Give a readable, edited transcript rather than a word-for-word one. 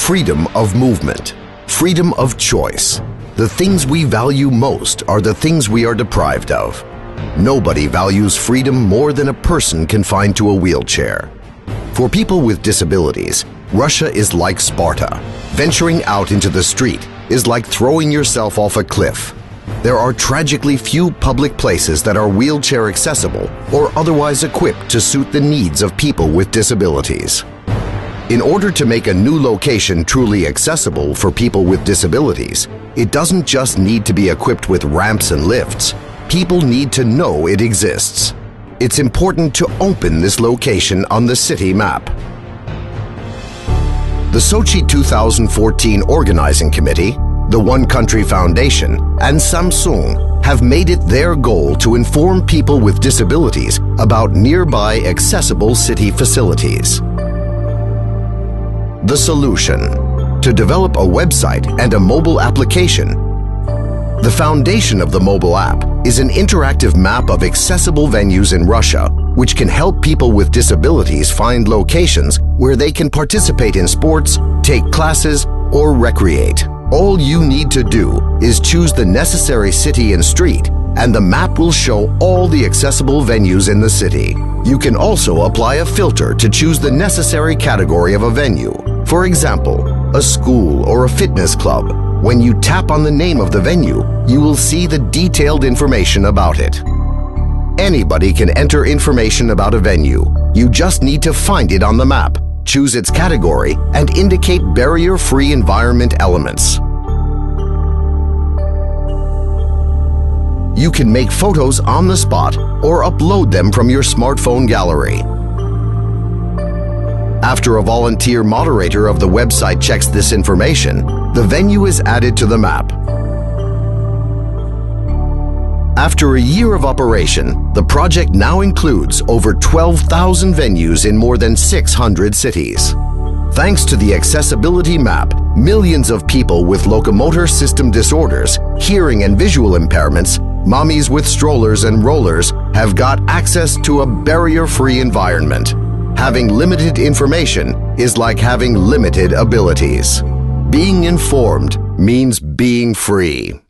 Freedom of movement, freedom of choice. The things we value most are the things we are deprived of. Nobody values freedom more than a person confined to a wheelchair. For people with disabilities, Russia is like Sparta. Venturing out into the street is like throwing yourself off a cliff. There are tragically few public places that are wheelchair accessible or otherwise equipped to suit the needs of people with disabilities. In order to make a new location truly accessible for people with disabilities, it doesn't just need to be equipped with ramps and lifts. People need to know it exists. It's important to open this location on the city map. The Sochi 2014 Organizing Committee, the One Country Foundation, and Samsung have made it their goal to inform people with disabilities about nearby accessible city facilities. The solution: to develop a website and a mobile application. The foundation of the mobile app is an interactive map of accessible venues in Russia, which can help people with disabilities find locations where they can participate in sports, take classes, or recreate. All you need to do is choose the necessary city and street, and the map will show all the accessible venues in the city. You can also apply a filter to choose the necessary category of a venue. For example, a school or a fitness club. When you tap on the name of the venue, you will see the detailed information about it. Anybody can enter information about a venue. You just need to find it on the map, choose its category, and indicate barrier-free environment elements. You can make photos on the spot or upload them from your smartphone gallery. After a volunteer moderator of the website checks this information, the venue is added to the map. After a year of operation, the project now includes over 12,000 venues in more than 600 cities. Thanks to the accessibility map, millions of people with locomotor system disorders, hearing and visual impairments, mommies with strollers and rollers have got access to a barrier-free environment. Having limited information is like having limited abilities. Being informed means being free.